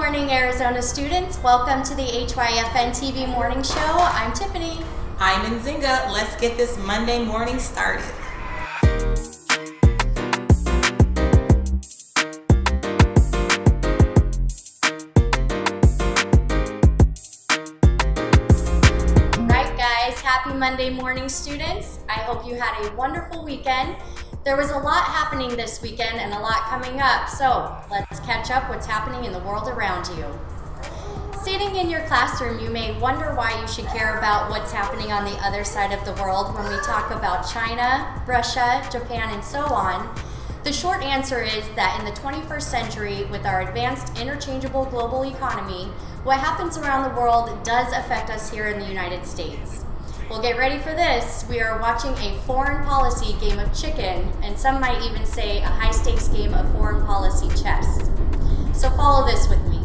morning, Arizona students. Welcome to the Hyfntv morning show. I'm Tiffany. I'm Nzinga. Let's get this Monday morning started. Right, guys. Happy Monday morning, students. I hope you had a wonderful weekend. There was a lot happening this weekend and a lot coming up, so let's catch up what's happening in the world around you. Sitting in your classroom, you may wonder why you should care about what's happening on the other side of the world when we talk about China, Russia, Japan, and so on. The short answer is that in the 21st century, with our advanced interchangeable global economy, what happens around the world does affect us here in the United States. Well, get ready for this. We are watching a foreign policy game of chicken, and some might even say a high-stakes game of foreign policy chess. So follow this with me.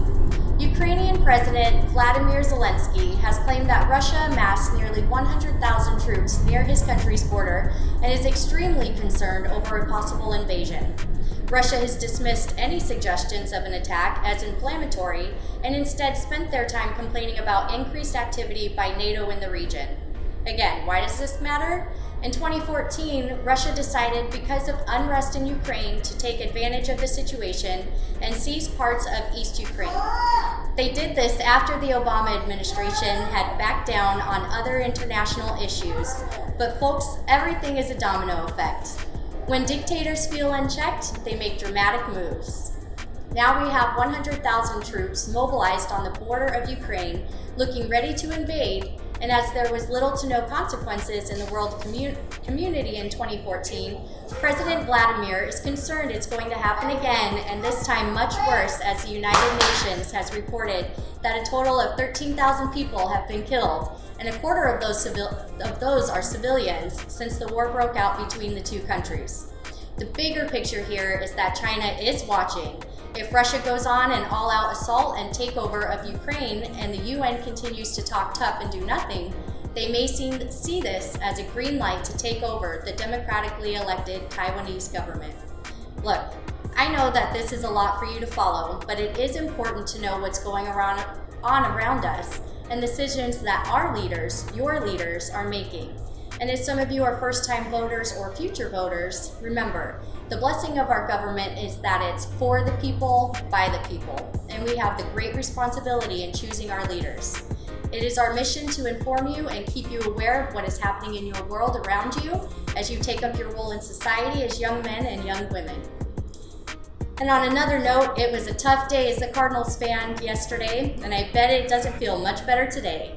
Ukrainian President Vladimir Zelensky has claimed that Russia amassed nearly 100,000 troops near his country's border and is extremely concerned over a possible invasion. Russia has dismissed any suggestions of an attack as inflammatory and instead spent their time complaining about increased activity by NATO in the region. Again, why does this matter? In 2014, Russia decided, because of unrest in Ukraine, to take advantage of the situation and seize parts of East Ukraine. They did this after the Obama administration had backed down on other international issues. But folks, everything is a domino effect. When dictators feel unchecked, they make dramatic moves. Now we have 100,000 troops mobilized on the border of Ukraine, looking ready to invade. And as there was little to no consequences in the world community in 2014, President Vladimir is concerned it's going to happen again, and this time much worse, as the United Nations has reported that a total of 13,000 people have been killed, and a quarter of those are civilians since the war broke out between the two countries. The bigger picture here is that China is watching. If Russia goes on an all-out assault and takeover of Ukraine and the UN continues to talk tough and do nothing, they may see this as a green light to take over the democratically elected Taiwanese government. Look, I know that this is a lot for you to follow, but it is important to know what's going on around us and decisions that our leaders, your leaders, are making. And as some of you are first-time voters or future voters, remember, the blessing of our government is that it's for the people, by the people, and we have the great responsibility in choosing our leaders. It is our mission to inform you and keep you aware of what is happening in your world around you as you take up your role in society as young men and young women. And on another note, it was a tough day as a Cardinals fan yesterday, and I bet it doesn't feel much better today.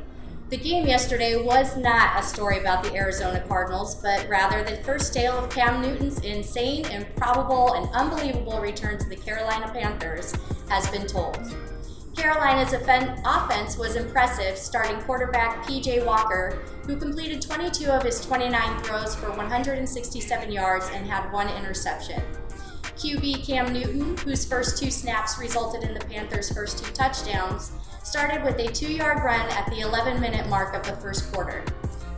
The game yesterday was not a story about the Arizona Cardinals, but rather the first tale of Cam Newton's insane, improbable, and unbelievable return to the Carolina Panthers has been told. Carolina's offense was impressive, starting quarterback P.J. Walker, who completed 22 of his 29 throws for 167 yards and had one interception. QB Cam Newton, whose first two snaps resulted in the Panthers' first two touchdowns, started with a 2-yard run at the 11-minute mark of the first quarter,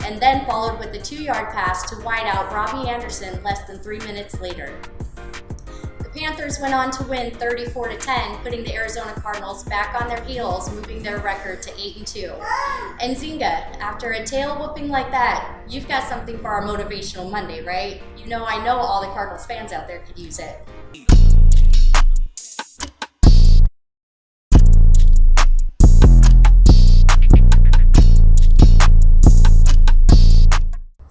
and then followed with a 2-yard pass to wideout Robbie Anderson less than 3 minutes later. The Panthers went on to win 34-10, putting the Arizona Cardinals back on their heels, moving their record to 8-2. And Nzinga, after a tail whooping like that, you've got something for our Motivational Monday, right? You know I know all the Cardinals fans out there could use it.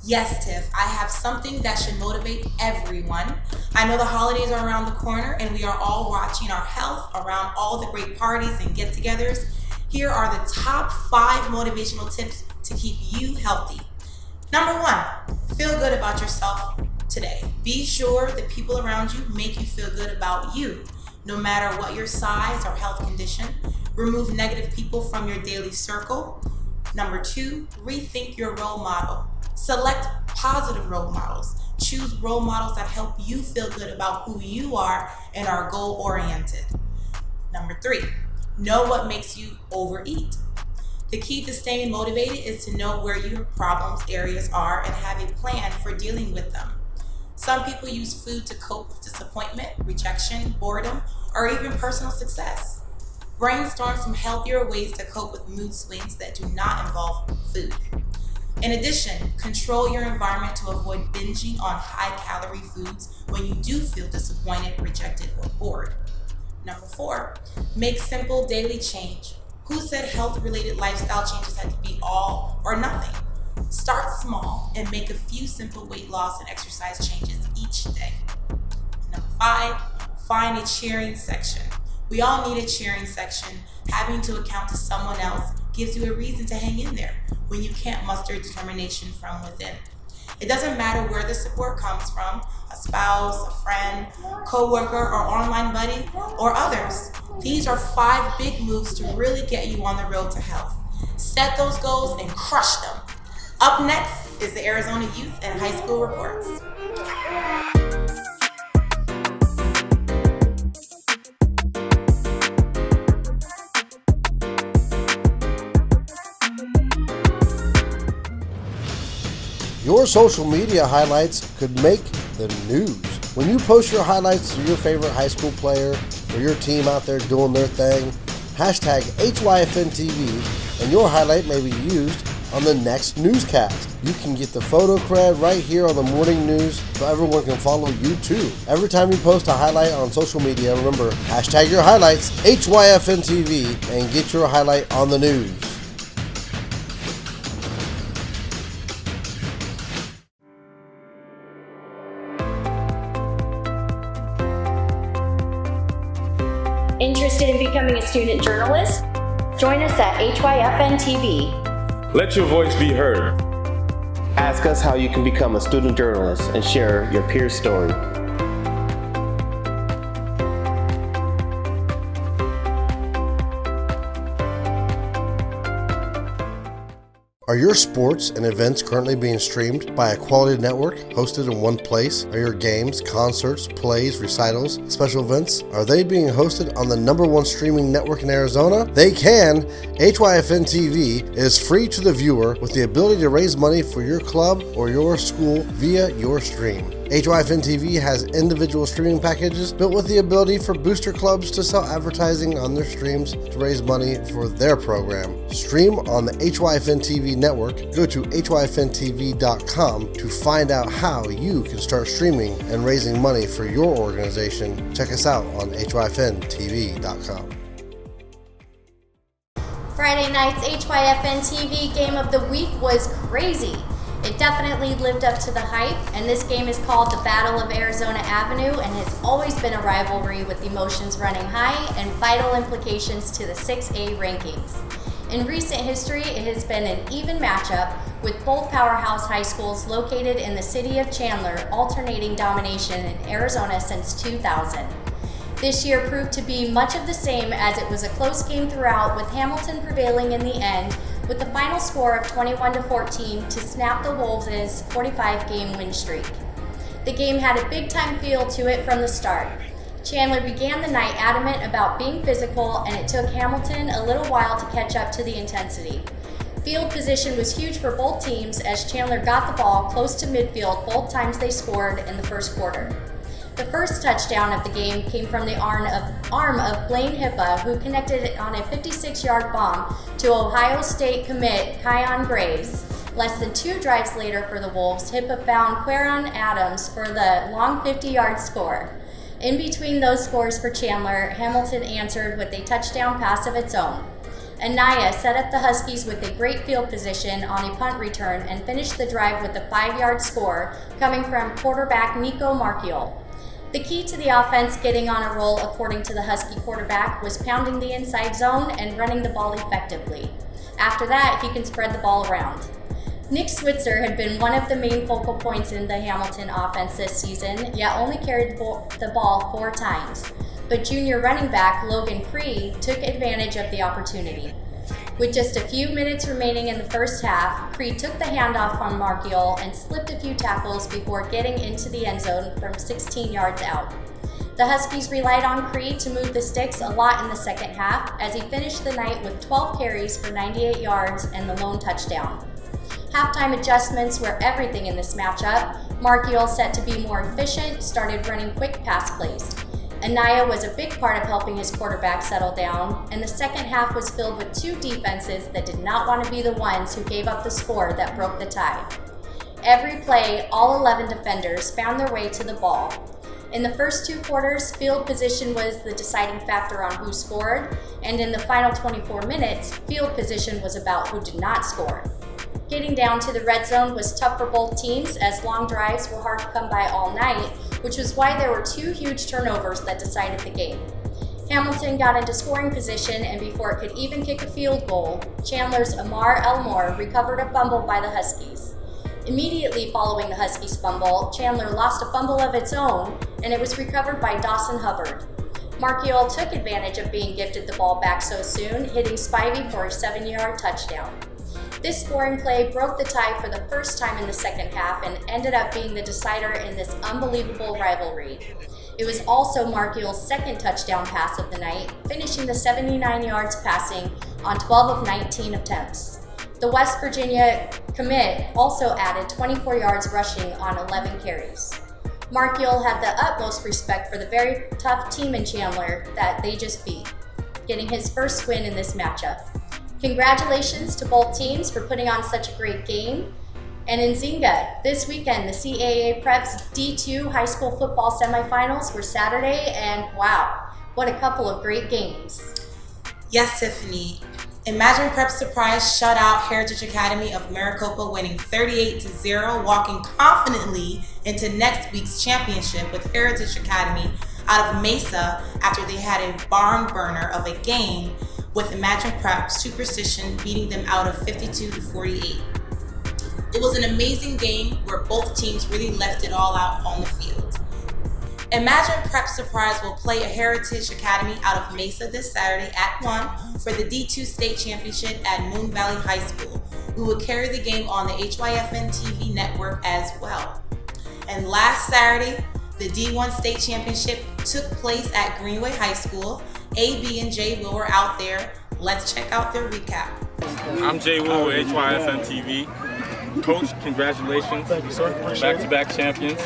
Yes, Tiff, I have something that should motivate everyone. I know the holidays are around the corner and we are all watching our health around all the great parties and get-togethers. Here are the top 5 motivational tips to keep you healthy. Number 1, feel good about yourself today. Be sure the people around you make you feel good about you, no matter what your size or health condition. Remove negative people from your daily circle. Number 2, rethink your role model. Select positive role models. Choose role models that help you feel good about who you are and are goal-oriented. Number 3, know what makes you overeat. The key to staying motivated is to know where your problems areas are and have a plan for dealing with them. Some people use food to cope with disappointment, rejection, boredom, or even personal success. Brainstorm some healthier ways to cope with mood swings that do not involve food. In addition, control your environment to avoid binging on high-calorie foods when you do feel disappointed, rejected, or bored. Number 4, make simple daily change. Who said health-related lifestyle changes had to be all or nothing? Start small and make a few simple weight loss and exercise changes each day. Number 5, find a cheering section. We all need a cheering section. Having to account to someone else gives you a reason to hang in there when you can't muster determination from within. It doesn't matter where the support comes from, a spouse, a friend, coworker, or online buddy, or others. These are 5 big moves to really get you on the road to health. Set those goals and crush them. Up next is the Arizona Youth and High School Reports. Your social media highlights could make the news. When you post your highlights to your favorite high school player or your team out there doing their thing, hashtag HYFNTV, and your highlight may be used on the next newscast. You can get the photo cred right here on the morning news so everyone can follow you too. Every time you post a highlight on social media, remember, hashtag your highlights, HYFNTV, and get your highlight on the news. Interested in becoming a student journalist? Join us at HYFNTV. Let your voice be heard. Ask us how you can become a student journalist and share your peer story. Are your sports and events currently being streamed by a quality network hosted in one place? Are your games, concerts, plays, recitals, special events, are they being hosted on the #1 streaming network in Arizona? They can. HYFN TV is free to the viewer with the ability to raise money for your club or your school via your stream. HYFN TV has individual streaming packages built with the ability for booster clubs to sell advertising on their streams to raise money for their program. Stream on the HYFN TV network. Go to hyfntv.com to find out how you can start streaming and raising money for your organization. Check us out on hyfntv.com. Friday night's HYFN TV Game of the Week was crazy. It definitely lived up to the hype, and this game is called the Battle of Arizona Avenue, and it's always been a rivalry with emotions running high and vital implications to the 6A rankings. In recent history, it has been an even matchup, with both powerhouse high schools located in the city of Chandler alternating domination in Arizona since 2000. This year proved to be much of the same, as it was a close game throughout, with Hamilton prevailing in the end with the final score of 21-14 to snap the Wolves' 45-game win streak. The game had a big-time feel to it from the start. Chandler began the night adamant about being physical, and it took Hamilton a little while to catch up to the intensity. Field position was huge for both teams, as Chandler got the ball close to midfield both times they scored in the first quarter. The first touchdown of the game came from the arm of Blaine Hippa, who connected it on a 56-yard bomb to Ohio State commit Kyon Graves. Less than 2 drives later for the Wolves, Hippa found Quaron Adams for the long 50-yard score. In between those scores for Chandler, Hamilton answered with a touchdown pass of its own. Anaya set up the Huskies with a great field position on a punt return and finished the drive with a 5-yard score coming from quarterback Nico Marchiol. The key to the offense getting on a roll, according to the Husky quarterback, was pounding the inside zone and running the ball effectively. After that, he can spread the ball around. Nick Switzer had been one of the main focal points in the Hamilton offense this season, yet only carried the ball 4 times. But junior running back Logan Cree took advantage of the opportunity. With just a few minutes remaining in the first half, Cree took the handoff from Marchiol and slipped a few tackles before getting into the end zone from 16 yards out. The Huskies relied on Cree to move the sticks a lot in the second half, as he finished the night with 12 carries for 98 yards and the lone touchdown. Halftime adjustments were everything in this matchup. Marchiol, set to be more efficient, started running quick pass plays. Anaya was a big part of helping his quarterback settle down, and the second half was filled with two defenses that did not want to be the ones who gave up the score that broke the tie. Every play, all 11 defenders found their way to the ball. In the first 2 quarters, field position was the deciding factor on who scored, and in the final 24 minutes, field position was about who did not score. Getting down to the red zone was tough for both teams, as long drives were hard to come by all night, which was why there were 2 huge turnovers that decided the game. Hamilton got into scoring position, and before it could even kick a field goal, Chandler's Amar Elmore recovered a fumble by the Huskies. Immediately following the Huskies' fumble, Chandler lost a fumble of its own, and it was recovered by Dawson Hubbard. Markiol took advantage of being gifted the ball back so soon, hitting Spivey for a 7-yard touchdown. This scoring play broke the tie for the first time in the second half and ended up being the decider in this unbelievable rivalry. It was also Markiol's second touchdown pass of the night, finishing the 79 yards passing on 12 of 19 attempts. The West Virginia commit also added 24 yards rushing on 11 carries. Markiol had the utmost respect for the very tough team in Chandler that they just beat, getting his first win in this matchup. Congratulations to both teams for putting on such a great game. And in Zinga, this weekend, the CAA Preps D2 high school football semifinals were Saturday, and wow, what a couple of great games. Yes, Tiffany. Imagine Prep Surprise shut out Heritage Academy of Maricopa, winning 38-0, walking confidently into next week's championship with Heritage Academy out of Mesa after they had a barn burner of a game with Imagine Prep Superstition beating them out of 52-48. It was an amazing game where both teams really left it all out on the field. Imagine Prep Surprise will play a Heritage Academy out of Mesa this Saturday at 1 for the D2 State Championship at Moon Valley High School. We will carry the game on the Hyfntv network as well. And last Saturday, the D1 State Championship took place at Greenway High School. A, B, and J Will were out there. Let's check out their recap. I'm Jay Will with Hyfntv. Coach, congratulations. Thank you, sir. Appreciate it. Back-to-back champions.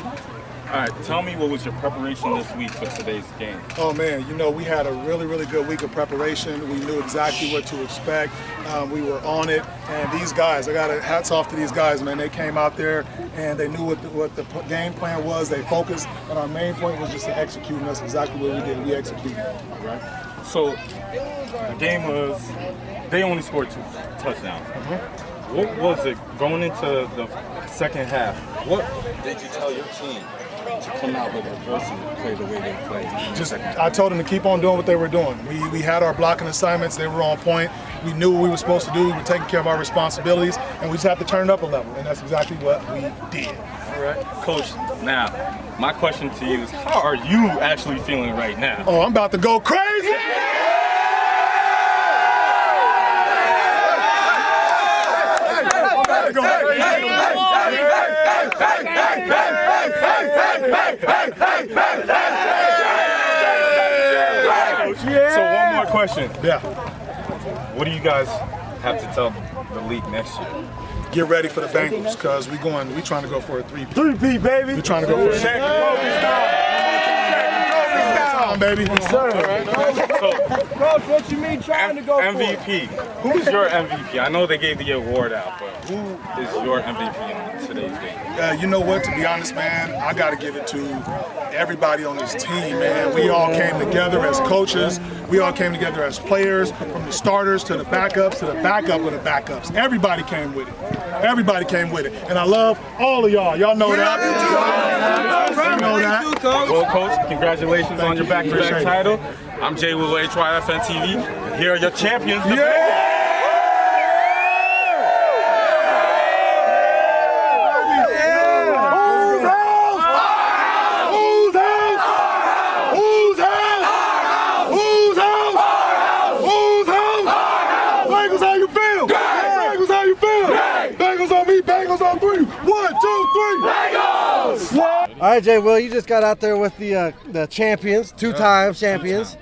All right, tell me, what was your preparation this week for today's game? Oh man, we had a really, really good week of preparation. We knew exactly what to expect. We were on it, and these guys, I got to hats off to these guys, man. They came out there and they knew what the game plan was. They focused, and our main point was just to execute, and that's exactly what we did. We executed. Right. So the game was, they only scored 2 touchdowns. Mm-hmm. What was it going into the second half? What did you tell your team to come out with adversity and play the way they played? I told them to keep on doing what they were doing. We had our blocking assignments. They were on point. We knew what we were supposed to do. We were taking care of our responsibilities, and we just have to turn it up a level, and that's exactly what we did. All right. Coach, now, my question to you is, how are you actually feeling right now? Oh, I'm about to go crazy! So one more question. Yeah. What do you guys have to tell the league next year? Get ready for the Bengals, because we trying to go for a 3-peat. 3-peat, baby. We're trying to go for a baby. So, Coach, what you mean trying to go MVP. Who's your MVP? I know they gave the award out, but who is your MVP on today's game? You know what? To be honest, man, I got to give it to everybody on this team, man. We all came together as coaches. We all came together as players, from the starters to the backups to the backup of the backups. Everybody came with it. Everybody came with it. And I love all of y'all. Y'all know that. You know that. Well, Coach, congratulations on your back-to-back title. I'm Jay with Hyfntv. Here are your champions. All right, Jay Will, you just got out there with the champions, two-time champions.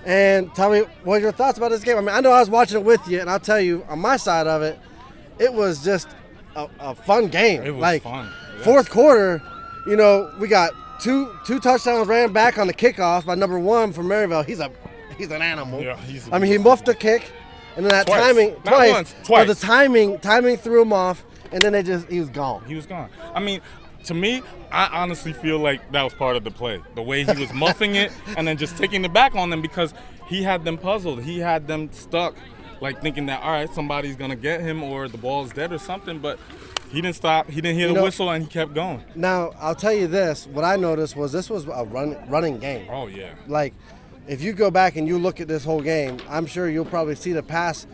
And tell me, what are your thoughts about this game? I mean, I know I was watching it with you, and I'll tell you, on my side of it, it was just a fun game. It was like, fun. Fourth quarter, we got two touchdowns ran back on the kickoff by number 1 from Maryville. He's an animal. Yeah, he muffed the kick, and then that Twice. timing Not once, twice. So the timing threw him off, and then he was gone. He was gone. I mean, to me, I honestly feel like that was part of the play. The way he was muffing it and then just taking it back on them, because he had them puzzled. He had them stuck, like thinking that, all right, somebody's going to get him or the ball's dead or something, but he didn't stop. He didn't hear the whistle, and he kept going. Now, I'll tell you this. What I noticed was this was a running game. Oh, yeah. Like, if you go back and you look at this whole game, I'm sure you'll probably see the pass,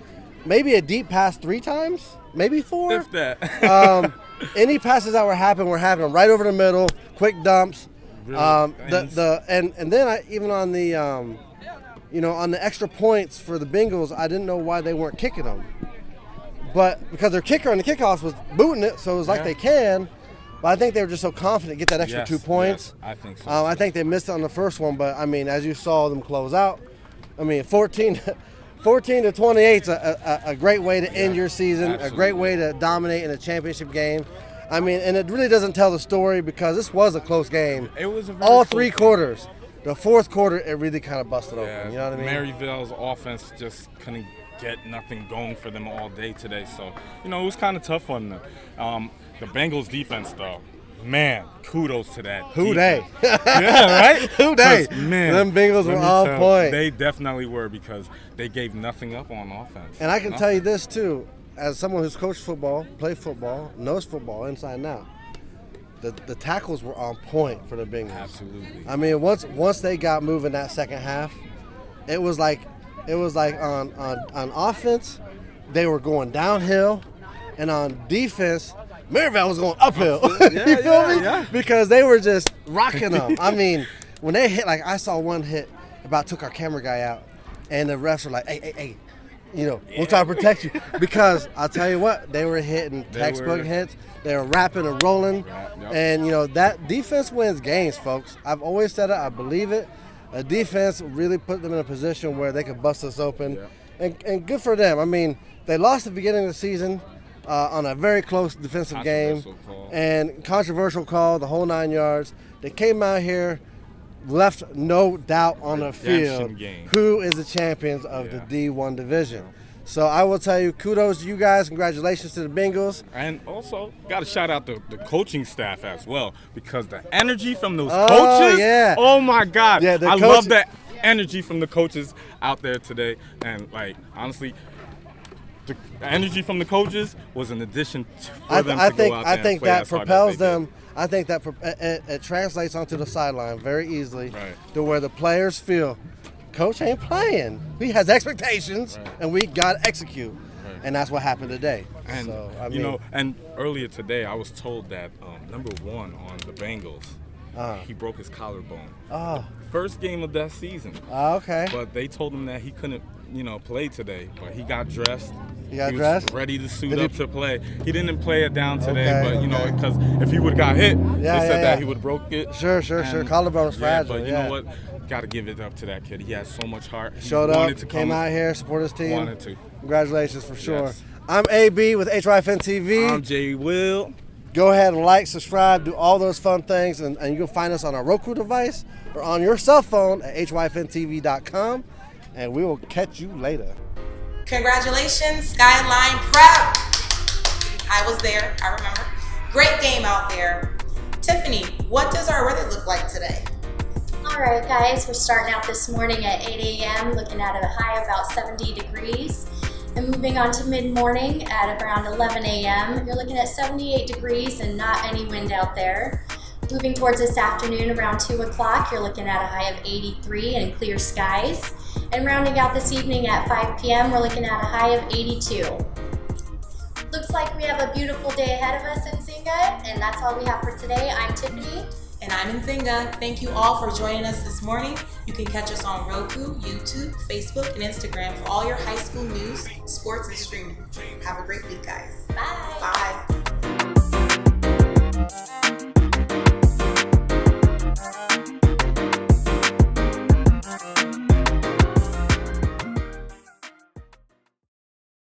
maybe a deep pass 3 times, maybe 4. If that. Any passes that were happening right over the middle, quick dumps. Really And then even on the on the extra points for the Bengals, I didn't know why they weren't kicking them. But because their kicker on the kickoff was booting it, so it was like they can. But I think they were just so confident to get that extra 2 points. Yes, I think so. I think they missed it on the first one, but I mean, as you saw them close out, I mean, 14 to 28 is a great way to end your season, absolutely. A great way to dominate in a championship game. I mean, and it really doesn't tell the story because this was a close game. It was all 3 quarters. The fourth quarter, it really kind of busted open. You know what I mean? Maryville's offense just couldn't get nothing going for them all day today. So, it was kind of tough on them. The Bengals defense, though, man, kudos to that. Who they? Yeah, right? Who they? Man, them Bengals were on point. They definitely were, because they gave nothing up on offense. And I can tell you this, too. As someone who's coached football, played football, knows football inside and out, the tackles were on point for the Bengals. Absolutely. I mean, once they got moving that second half, it was like on offense, they were going downhill, and on defense, Maryville was going uphill. You feel me? Yeah. Because they were just rocking them. I mean, when they hit, like I saw one hit, about took our camera guy out, and the refs were like, hey. We'll try to protect you. Because I'll tell you what, they were hitting textbook hits. They were rapping and rolling. Yep. And, that defense wins games, folks. I've always said it. I believe it. A defense really put them in a position where they could bust us open. Yep. And good for them. I mean, they lost at the beginning of the season on a very close defensive game. And controversial call, the whole 9 yards. They came out here, left no doubt on the field who is the champions of the D1 division. So I will tell you, kudos to you guys. Congratulations to the Bengals. And also, got to shout out the coaching staff as well, because the energy from those coaches, oh my God. I love that energy from the coaches out there today. And, honestly, the energy from the coaches was an addition for them to go out there and play. I think that propels them. I think that it translates onto the sideline very easily to where the players feel, Coach ain't playing. He has expectations, and we got to execute. And that's what happened today. And, so, and earlier today, I was told that number 1 on the Bengals, he broke his collarbone. First game of that season. Okay. But they told him that he couldn't, play today. But he got dressed. He was ready to suit up to play. He didn't play it down today, but because if he would have got hit, they said that he would have broke it. Sure. Collarbone's fragile. But you know what? Got to give it up to that kid. He has so much heart. He showed wanted up, to came out here, support his team. Wanted to. Congratulations for sure. Yes. I'm AB with Hyfntv. I'm Jay Will. Go ahead and like, subscribe, do all those fun things, and you can find us on a Roku device or on your cell phone at hyfntv.com, and we will catch you later. Congratulations, Skyline Prep. I was there, I remember. Great game out there. Tiffany, what does our weather look like today? All right, guys, we're starting out this morning at 8 a.m., looking at a high of about 70 degrees. And moving on to mid-morning at around 11 a.m., you're looking at 78 degrees and not any wind out there. Moving towards this afternoon around 2 o'clock, you're looking at a high of 83 and clear skies. And rounding out this evening at 5 p.m., we're looking at a high of 82. Looks like we have a beautiful day ahead of us in Singa, and that's all we have for today. I'm Tiffany. And I'm Nzinga. Thank you all for joining us this morning. You can catch us on Roku, YouTube, Facebook, and Instagram for all your high school news, sports, and streaming. Have a great week, guys. Bye. Bye.